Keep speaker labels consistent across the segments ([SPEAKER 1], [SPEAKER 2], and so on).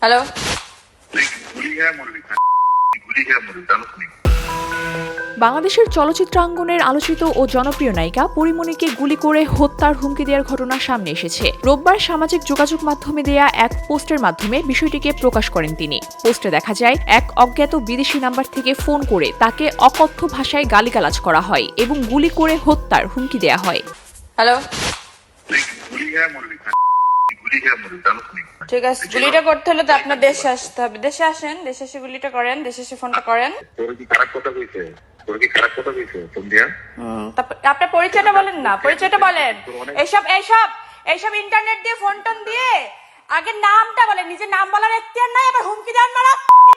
[SPEAKER 1] Hello.
[SPEAKER 2] বাংলাদেশের চলচ্চিত্রাঙ্গনের আলোচিত ও জনপ্রিয় নায়িকা পরীমনিকে গুলি করে হত্যার হুমকি দেওয়ার ঘটনা সামনে এসেছে। রোববার সামাজিক যোগাযোগ মাধ্যমে দেয়া এক পোস্টের মাধ্যমে বিষয়টিকে প্রকাশ করেন তিনি। পোস্টে দেখা যায়, এক অজ্ঞাত বিদেশি নাম্বার থেকে ফোন করে তাকে অকথ্য ভাষায় গালিগালাজ করা হয় এবং গুলি করে হত্যার হুমকি দেয়া হয়।
[SPEAKER 1] হ্যালো, ঠিক আছে। গুলিটা করতে হলে তো আপনার দেশে আসতে হবে। দেশে আসেন, দেশে এসে গুলিটা করেন, দেশে এসে ফোনটা করেন। আপনার পরিচয়টা বলেন না, পরিচয়টা বলেন। এইসব ইন্টারনেট দিয়ে ফোন টোন দিয়ে আগে নামটা বলেন। নিজের নাম বলার এখতিয়ার নাই, আবার হুমকি দেন মারা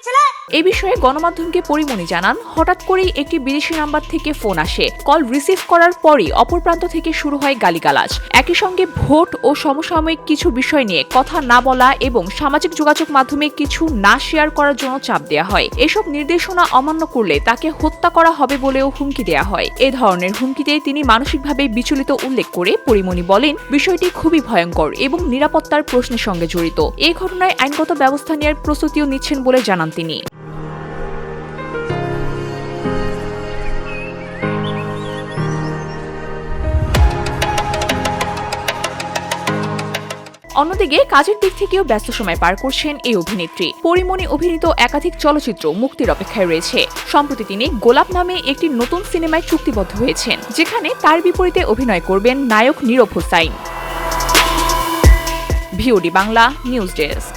[SPEAKER 1] ছেলে।
[SPEAKER 2] এই বিষয়ে গণমাধ্যমকে পরীমনি জানান, হঠাৎ করেই একটি বিদেশি নাম্বার থেকে ফোন আসে। কল রিসিভ করার পরই অপর প্রান্ত থেকে শুরু হয় গালিগালাজ। একই সঙ্গে ভোট ও সমসাময়িক কিছু বিষয় নিয়ে কথা না বলা এবং সামাজিক যোগাযোগ মাধ্যমে কিছু না শেয়ার করার জন্য চাপ দেওয়া হয়। এসব নির্দেশনা অমান্য করলে তাকে হত্যা করা হবে বলেও হুমকি দেওয়া হয়। এ ধরনের হুমকিতে তিনি মানসিকভাবে বিচলিত উল্লেখ করে পরীমনি বলেন, বিষয়টি খুবই ভয়ঙ্কর এবং নিরাপত্তার প্রশ্নের সঙ্গে জড়িত। এই ঘটনায় আইনগত ব্যবস্থা নেওয়ার প্রস্তুতিও নিচ্ছেন বলে জানান তিনি। অন্যদিকে কাজের দিক থেকেও ব্যস্ত সময় পার করছেন এই অভিনেত্রী। পরীমনি অভিনীত একাধিক চলচ্চিত্র মুক্তির অপেক্ষায় রয়েছে। সম্প্রতি তিনি গোলাপ নামে একটি নতুন সিনেমায় চুক্তিবদ্ধ হয়েছেন, যেখানে তার বিপরীতে অভিনয় করবেন নায়ক Nirob Hossain. VOD Bangla news desk.